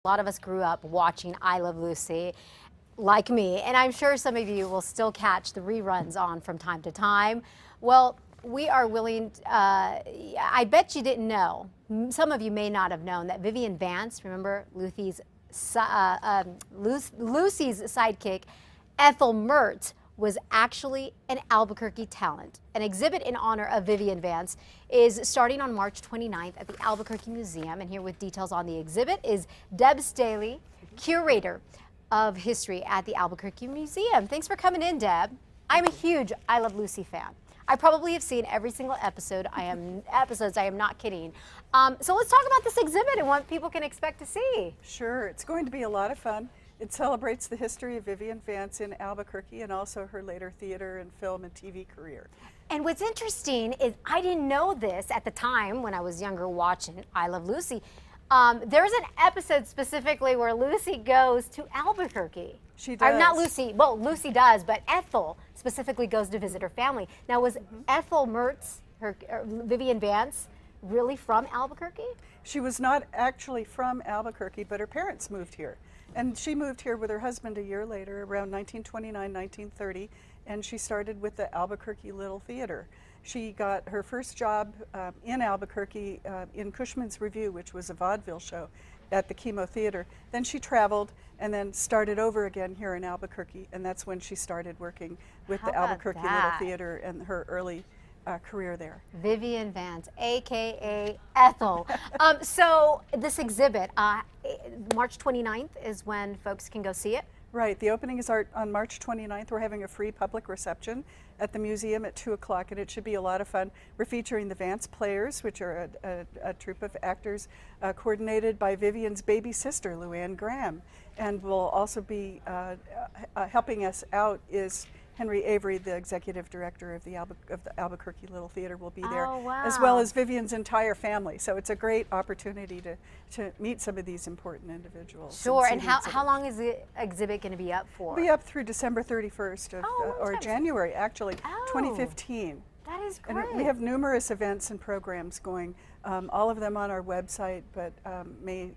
A lot of us grew up watching I Love Lucy, like me, and I'm sure some of you will still catch the reruns on from time to time. Well, we are willing, I bet you didn't know, some of you may not have known that Vivian Vance, remember Lucy's sidekick, Ethel Mertz, was actually an Albuquerque talent. An exhibit in honor of Vivian Vance is starting on March 29th at the Albuquerque Museum. And here with details on the exhibit is Deb Staley, curator of history at the Albuquerque Museum. Thanks for coming in, Deb. I'm a huge I Love Lucy fan. I probably have seen every single episode. I am not kidding. So let's talk about this exhibit and what people can expect to see. Sure, it's going to be a lot of fun. It celebrates the history of Vivian Vance in Albuquerque and also her later theater and film and TV career. And what's interesting is I didn't know this at the time when I was younger watching I Love Lucy. There's an episode specifically where Lucy goes to Albuquerque. She does. Or not Lucy, well, Lucy does, but Ethel specifically goes to visit her family. Now, was Ethel Mertz, Vivian Vance, really from Albuquerque? She was not actually from Albuquerque, but her parents moved here. And she moved here with her husband a year later, around 1929, 1930, and she started with the Albuquerque Little Theater. She got her first job in Albuquerque in Cushman's Revue, which was a vaudeville show at the Chemo Theater. Then she traveled and then started over again here in Albuquerque, and that's when she started working with the Albuquerque Little Theater and her early career there. Vivian Vance, aka Ethel. So this exhibit, March 29th is when folks can go see it? Right, the opening is on March 29th. We're having a free public reception at the museum at 2 o'clock, and it should be a lot of fun. We're featuring the Vance Players, which are a troupe of actors coordinated by Vivian's baby sister, Luann Graham. And will also be helping us out is Henry Avery, the executive director of the Albuquerque Little Theater, will be there, as well as Vivian's entire family. So it's a great opportunity to meet some of these important individuals. Sure, and how long is the exhibit going to be up for? It'll be up through December 31st, or January, actually, 2015. That is great. And we have numerous events and programs going, all of them on our website, but May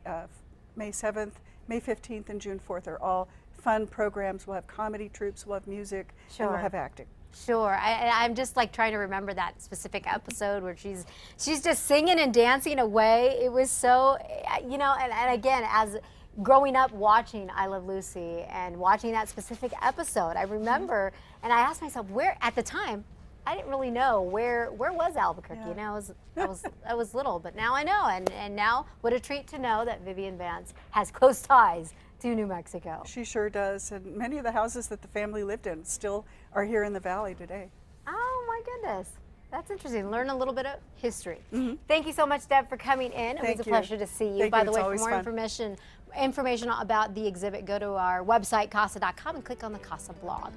7th, May 15th, and June 4th are all fun programs. We'll have comedy troupes, we'll have music, and we'll have acting. Sure, I'm just like trying to remember that specific episode where she's just singing and dancing away. It was so, you know, and again, as growing up watching I Love Lucy and watching that specific episode, I remember, and I asked myself, where, at the time, I didn't really know where was Albuquerque. Yeah. You know, I was little, but now I know, and now what a treat to know that Vivian Vance has close ties to New Mexico. She sure does, and many of the houses that the family lived in still are here in the valley today. Oh my goodness, that's interesting. Learn a little bit of history. Thank you so much, Deb, for coming in. It was a pleasure to see you. By the way, for more information about the exhibit, go to our website, casa.com, and click on the Casa blog.